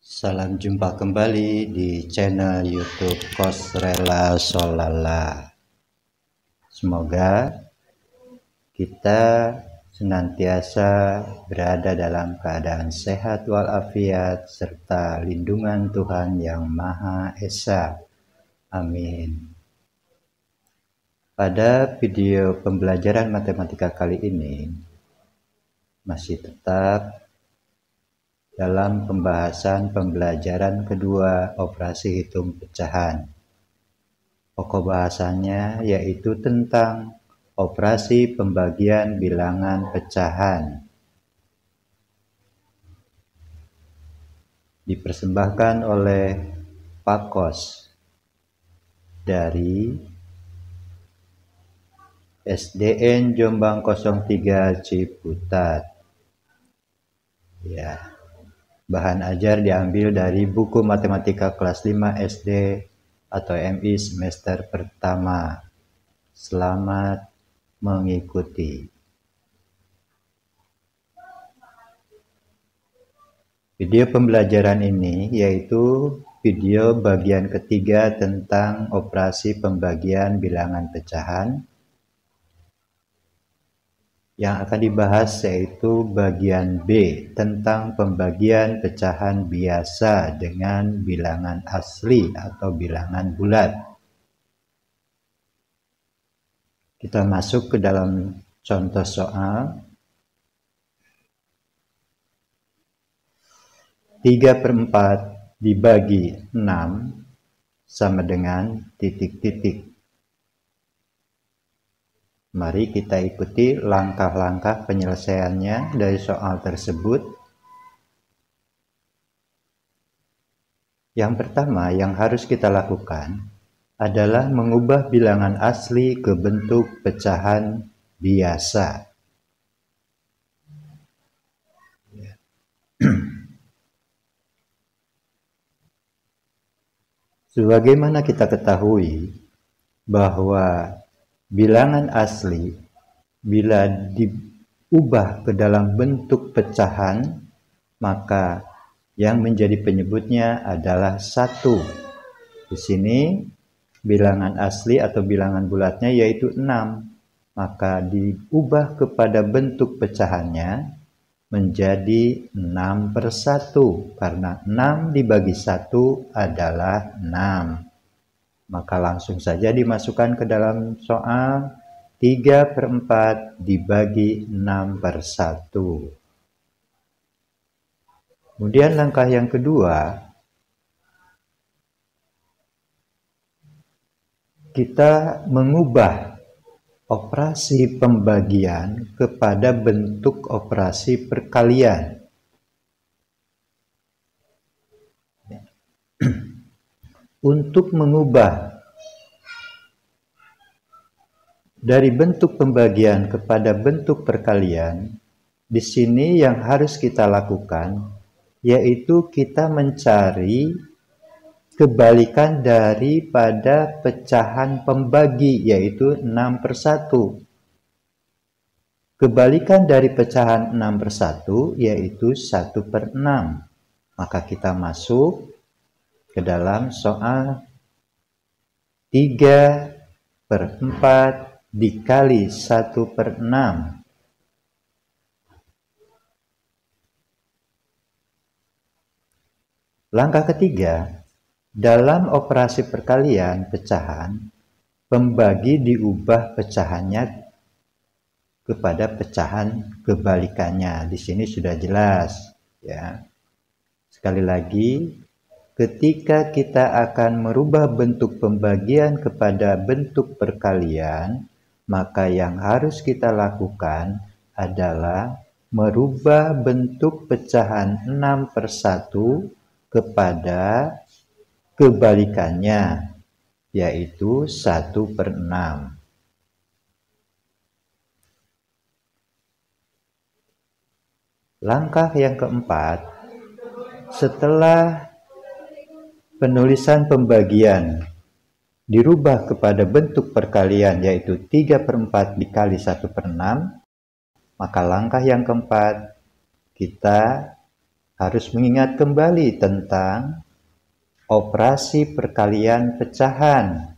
Salam jumpa kembali di channel YouTube Kos Rela Solala. Semoga kita senantiasa berada dalam keadaan sehat walafiat serta lindungan Tuhan Yang Maha Esa. Amin. Pada video pembelajaran matematika kali ini masih tetap dalam pembahasan pembelajaran kedua operasi hitung pecahan. Pokok bahasannya yaitu tentang operasi pembagian bilangan pecahan. Dipersembahkan oleh Pak Kos dari SDN Jombang 03 Ciputat. Ya. Bahan ajar diambil dari buku matematika kelas 5 SD atau MI semester pertama. Selamat mengikuti. Video pembelajaran ini yaitu video bagian ketiga tentang operasi pembagian bilangan pecahan. Yang akan dibahas yaitu bagian B tentang pembagian pecahan biasa dengan bilangan asli atau bilangan bulat. Kita masuk ke dalam contoh soal. 3/4 dibagi 6 sama dengan titik-titik. Mari kita ikuti langkah-langkah penyelesaiannya dari soal tersebut. Yang pertama yang harus kita lakukan adalah mengubah bilangan asli ke bentuk pecahan biasa. Sebagaimana kita ketahui bahwa bilangan asli bila diubah ke dalam bentuk pecahan, maka yang menjadi penyebutnya adalah 1. Di sini bilangan asli atau bilangan bulatnya yaitu 6. Maka diubah kepada bentuk pecahannya menjadi 6/1 karena 6 dibagi 1 adalah 6. Maka langsung saja dimasukkan ke dalam soal 3/4 dibagi 6/1. Kemudian langkah yang kedua, kita mengubah operasi pembagian kepada bentuk operasi perkalian. Untuk mengubah dari bentuk pembagian kepada bentuk perkalian, di sini yang harus kita lakukan yaitu kita mencari kebalikan daripada pecahan pembagi yaitu 6/1. Kebalikan dari pecahan 6/1 yaitu 1/6. Maka kita masuk ke dalam soal 3/4 dikali 1/6. Langkah ketiga, dalam operasi perkalian pecahan, pembagi diubah pecahannya kepada pecahan kebalikannya. Di sini sudah jelas, ya. Sekali lagi, ketika kita akan merubah bentuk pembagian kepada bentuk perkalian, maka yang harus kita lakukan adalah merubah bentuk pecahan 6/1 kepada kebalikannya, yaitu 1/6. Langkah yang keempat, setelah penulisan pembagian dirubah kepada bentuk perkalian yaitu 3/4 dikali 1/6, maka langkah yang keempat kita harus mengingat kembali tentang operasi perkalian pecahan.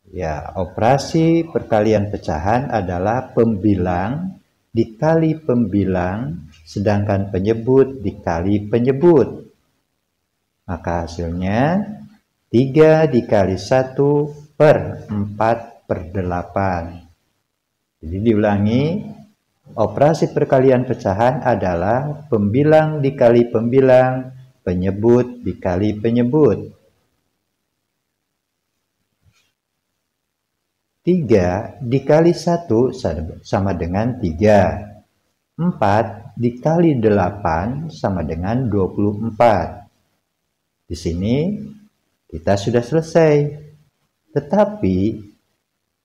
Ya, operasi perkalian pecahan adalah pembilang dikali pembilang, sedangkan penyebut dikali penyebut. Maka hasilnya 3 dikali 1 per 4 per 8. Jadi diulangi, operasi perkalian pecahan adalah pembilang dikali pembilang, penyebut dikali penyebut. 3 dikali 1 sama dengan 3. 4 dikali 8 sama dengan 24. Di sini kita sudah selesai. Tetapi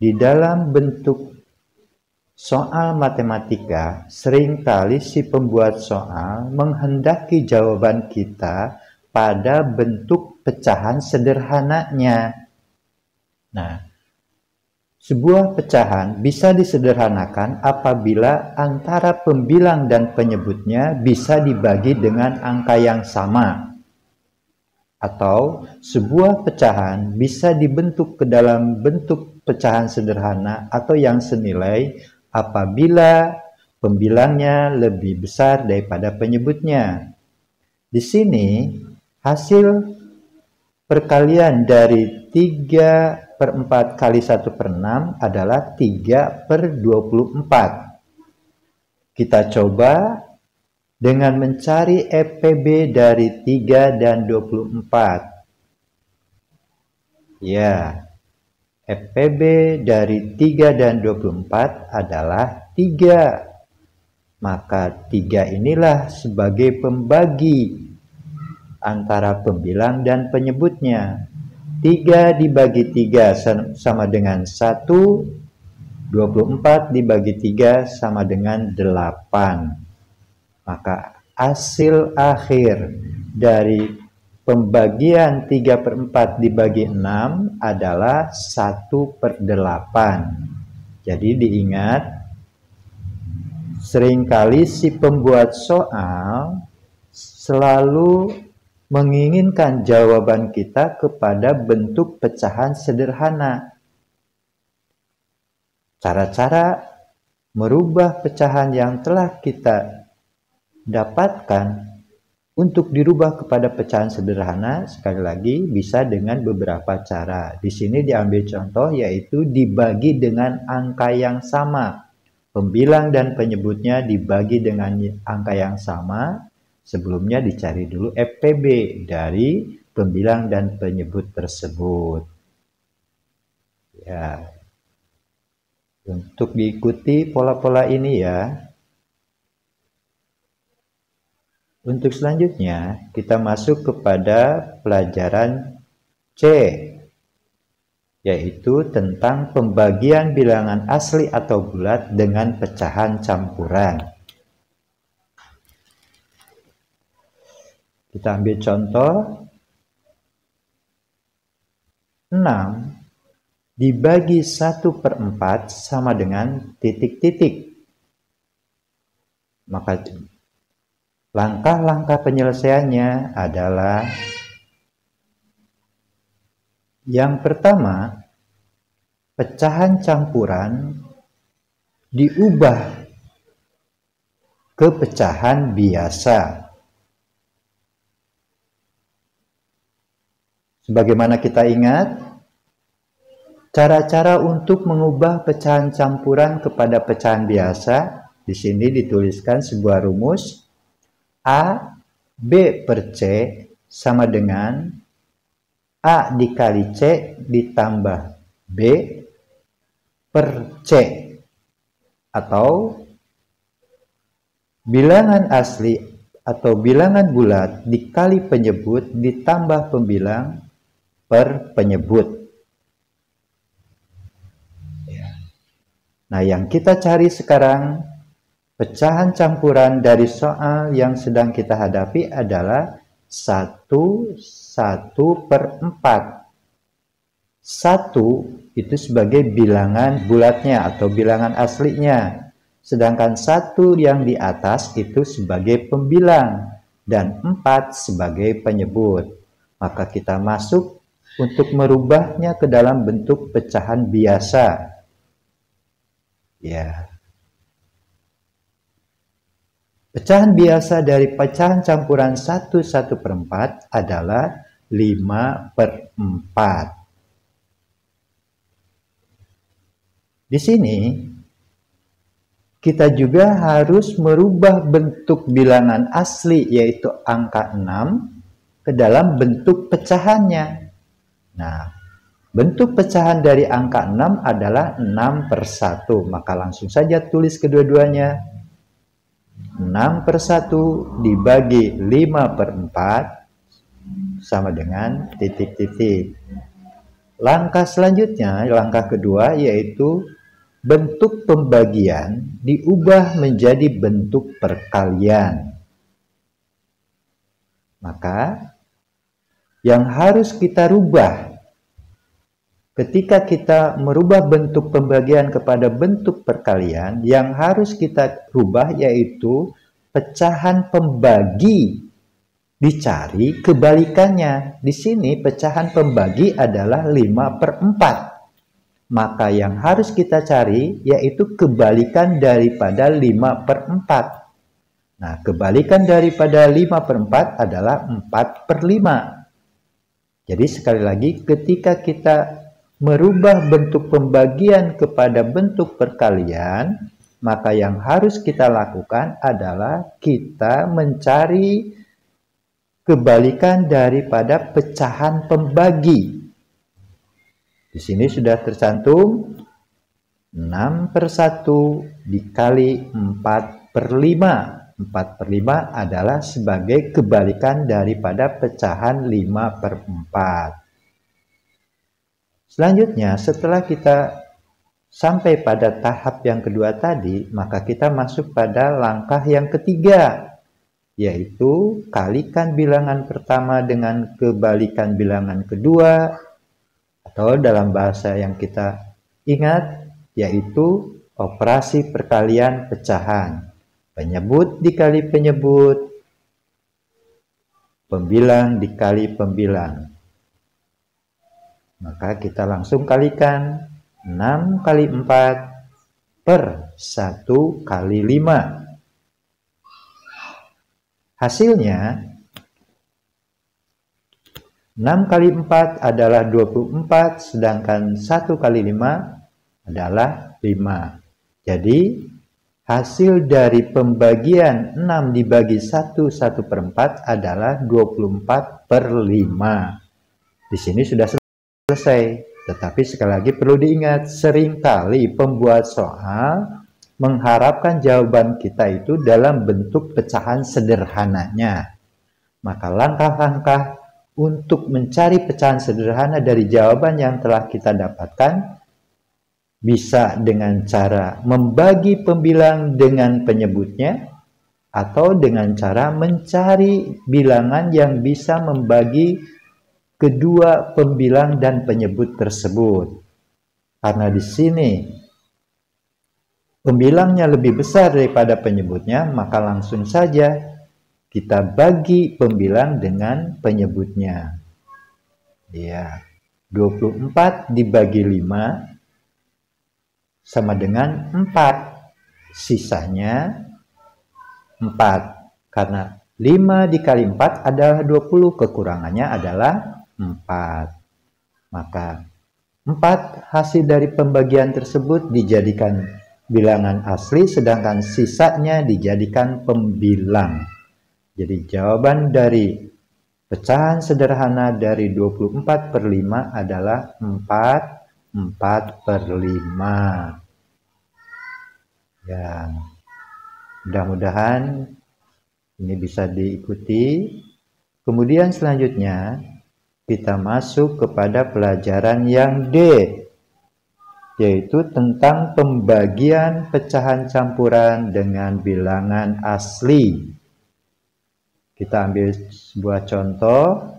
di dalam bentuk soal matematika, seringkali si pembuat soal menghendaki jawaban kita pada bentuk pecahan sederhananya. Nah, sebuah pecahan bisa disederhanakan apabila antara pembilang dan penyebutnya bisa dibagi dengan angka yang sama. Atau sebuah pecahan bisa dibentuk ke dalam bentuk pecahan sederhana atau yang senilai apabila pembilangnya lebih besar daripada penyebutnya. Di sini hasil perkalian dari 3 per 4 kali 1 per 6 adalah 3 per 24. Kita coba dengan mencari FPB dari 3 dan 24. Ya, FPB dari 3 dan 24 adalah 3. Maka 3 inilah sebagai pembagi antara pembilang dan penyebutnya. 3 dibagi 3 sama dengan 1, 24 dibagi 3 sama dengan 8. Maka hasil akhir dari pembagian 3 per 4 dibagi 6 adalah 1 per 8. Jadi diingat, seringkali si pembuat soal selalu menginginkan jawaban kita kepada bentuk pecahan sederhana. Cara-cara merubah pecahan yang telah kita dapatkan untuk dirubah kepada pecahan sederhana, sekali lagi bisa dengan beberapa cara. Di sini diambil contoh, yaitu dibagi dengan angka yang sama. Pembilang dan penyebutnya dibagi dengan angka yang sama. Sebelumnya dicari dulu FPB dari pembilang dan penyebut tersebut. Ya, untuk diikuti pola-pola ini ya. Untuk selanjutnya kita masuk kepada pelajaran C, yaitu tentang pembagian bilangan asli atau bulat dengan pecahan campuran. Kita ambil contoh, 6 dibagi 1 per 4 sama dengan titik-titik. Maka langkah-langkah penyelesaiannya adalah yang pertama, pecahan campuran diubah ke pecahan biasa. Sebagaimana kita ingat, cara-cara untuk mengubah pecahan campuran kepada pecahan biasa, di sini dituliskan sebuah rumus, A B per C sama dengan A dikali C ditambah B per C, atau bilangan asli atau bilangan bulat dikali penyebut ditambah pembilang per penyebut. Nah, yang kita cari sekarang pecahan campuran dari soal yang sedang kita hadapi adalah 1 per 4. 1 itu sebagai bilangan bulatnya atau bilangan aslinya. sedangkan 1 yang di atas itu sebagai pembilang dan 4 sebagai penyebut. Maka kita masuk untuk merubahnya ke dalam bentuk pecahan biasa. Ya. Pecahan biasa dari pecahan campuran 1/4 adalah 5/4. Di sini kita juga harus merubah bentuk bilangan asli yaitu angka 6 ke dalam bentuk pecahannya. Nah, bentuk pecahan dari angka 6 adalah 6/1. Maka langsung saja tulis kedua-duanya. 6/1 dibagi 5/4 sama dengan titik-titik. Langkah selanjutnya, langkah kedua yaitu bentuk pembagian diubah menjadi bentuk perkalian. Maka yang harus kita rubah ketika kita merubah bentuk pembagian kepada bentuk perkalian, yang harus kita rubah yaitu pecahan pembagi dicari kebalikannya. Di sini pecahan pembagi adalah 5/4. Maka yang harus kita cari yaitu kebalikan daripada 5/4. Nah, kebalikan daripada 5/4 adalah 4/5. Jadi sekali lagi, ketika kita merubah bentuk pembagian kepada bentuk perkalian, maka yang harus kita lakukan adalah kita mencari kebalikan daripada pecahan pembagi. Di sini sudah tercantum 6/1 dikali 4/5. 4/5 adalah sebagai kebalikan daripada pecahan 5/4. Selanjutnya, setelah kita sampai pada tahap yang kedua tadi, maka kita masuk pada langkah yang ketiga, yaitu kalikan bilangan pertama dengan kebalikan bilangan kedua, atau dalam bahasa yang kita ingat yaitu operasi perkalian pecahan. Penyebut dikali penyebut, pembilang dikali pembilang. Maka kita langsung kalikan 6 kali 4 per 1 kali 5. Hasilnya 6 kali 4 adalah 24, sedangkan 1 kali 5 adalah 5. Jadi, hasil dari pembagian 6 dibagi 1/4 adalah 24/5. Di sini sudah selesai. Tetapi sekali lagi perlu diingat, seringkali pembuat soal mengharapkan jawaban kita itu dalam bentuk pecahan sederhananya. Maka langkah-langkah untuk mencari pecahan sederhana dari jawaban yang telah kita dapatkan bisa dengan cara membagi pembilang dengan penyebutnya, atau dengan cara mencari bilangan yang bisa membagi kedua pembilang dan penyebut tersebut. Karena di sini pembilangnya lebih besar daripada penyebutnya, maka langsung saja kita bagi pembilang dengan penyebutnya. Ya, 24 dibagi 5 sama dengan 4. Sisanya 4. Karena 5 dikali 4 adalah 20, kekurangannya adalah 4. Maka 4 hasil dari pembagian tersebut dijadikan bilangan asli, sedangkan sisanya dijadikan pembilang. Jadi jawaban dari pecahan sederhana dari 24/5 adalah 4/5. Ya, mudah-mudahan ini bisa diikuti. Kemudian selanjutnya kita masuk kepada pelajaran yang D, yaitu tentang pembagian pecahan campuran dengan bilangan asli. Kita ambil sebuah contoh.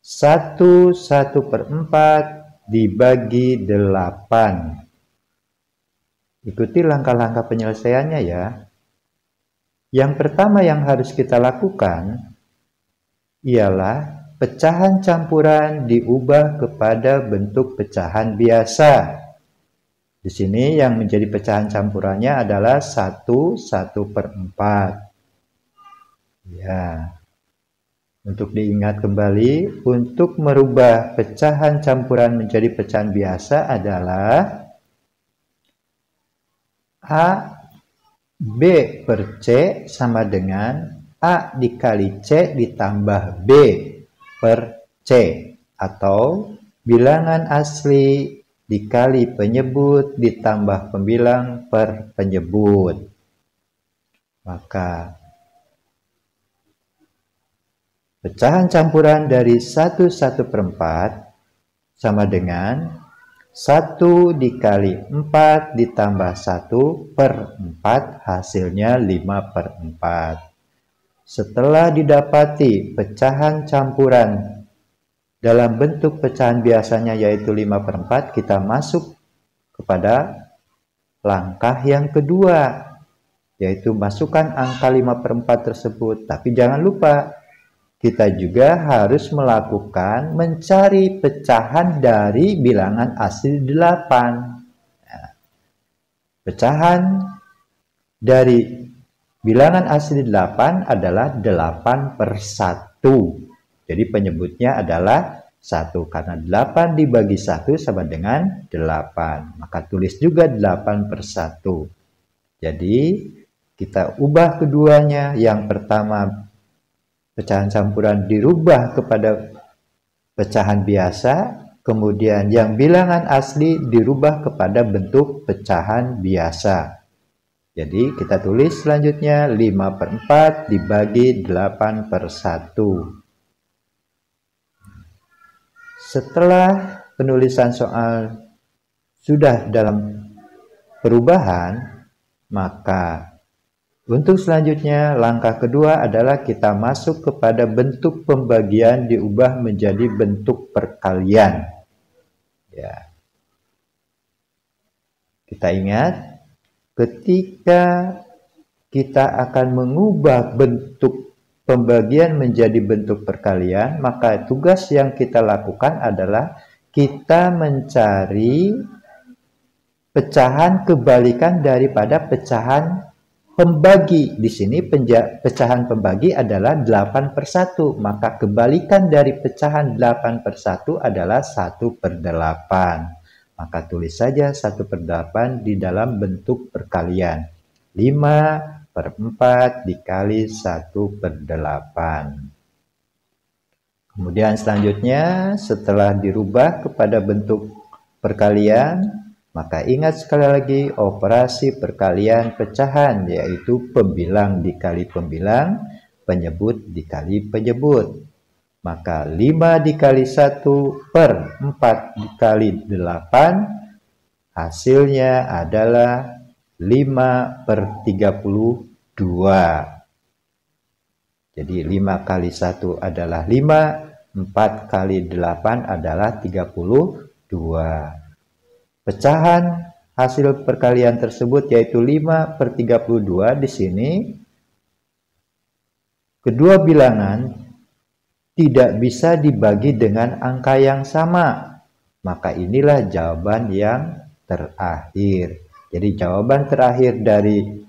1/4 dibagi 8. Ikuti langkah-langkah penyelesaiannya ya. Yang pertama yang harus kita lakukan ialah pecahan campuran diubah kepada bentuk pecahan biasa. Di sini yang menjadi pecahan campurannya adalah 1/4. Ya. Untuk diingat kembali, untuk merubah pecahan campuran menjadi pecahan biasa adalah A B per C sama dengan A dikali C ditambah B per C, atau bilangan asli dikali penyebut ditambah pembilang per penyebut. Maka pecahan campuran dari 1/4 sama dengan 1 dikali 4 ditambah 1/4, hasilnya 5/4. Setelah didapati pecahan campuran dalam bentuk pecahan biasanya yaitu 5/4, kita masuk kepada langkah yang kedua, yaitu masukkan angka 5/4 tersebut. Tapi jangan lupa, kita juga harus melakukan mencari pecahan dari bilangan asli 8. Nah, pecahan dari bilangan asli 8 adalah 8/1. Jadi penyebutnya adalah 1, karena 8 dibagi 1 sama dengan 8. Maka tulis juga 8/1. Jadi kita ubah keduanya. Yang pertama, pecahan campuran dirubah kepada pecahan biasa, kemudian yang bilangan asli dirubah kepada bentuk pecahan biasa. Jadi kita tulis selanjutnya 5/4 dibagi 8/1. Setelah penulisan soal sudah dalam perubahan, maka untuk selanjutnya, langkah kedua adalah kita masuk kepada bentuk pembagian diubah menjadi bentuk perkalian. Ya. Kita ingat, ketika kita akan mengubah bentuk pembagian menjadi bentuk perkalian, maka tugas yang kita lakukan adalah kita mencari pecahan kebalikan daripada pecahan pembagi. Di sini pecahan pembagi adalah 8/1, maka kebalikan dari pecahan 8/1 adalah 1/8. Maka tulis saja 1/8 di dalam bentuk perkalian. 5/4 dikali 1/8. Kemudian selanjutnya, setelah dirubah kepada bentuk perkalian, maka ingat sekali lagi operasi perkalian pecahan, yaitu pembilang dikali pembilang, penyebut dikali penyebut. Maka 5 dikali 1/4 dikali 8, hasilnya adalah 5/32. Jadi 5 kali 1 adalah 5, 4 kali 8 adalah 32. Pecahan hasil perkalian tersebut yaitu 5/32. Di sini kedua bilangan tidak bisa dibagi dengan angka yang sama. Maka inilah jawaban yang terakhir. Jadi jawaban terakhir dari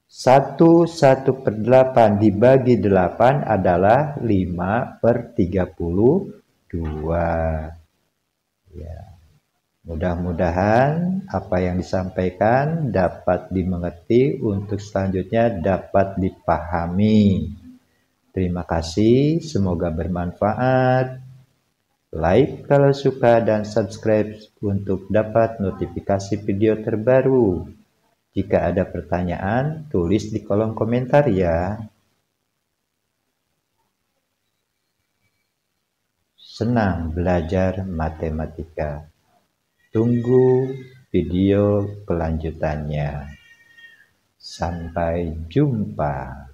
1/8 dibagi 8 adalah 5/32. Ya. Mudah-mudahan apa yang disampaikan dapat dimengerti, untuk selanjutnya dapat dipahami. Terima kasih, semoga bermanfaat. Like kalau suka dan subscribe untuk dapat notifikasi video terbaru. Jika ada pertanyaan, tulis di kolom komentar ya. Senang belajar matematika. Tunggu video kelanjutannya. Sampai jumpa.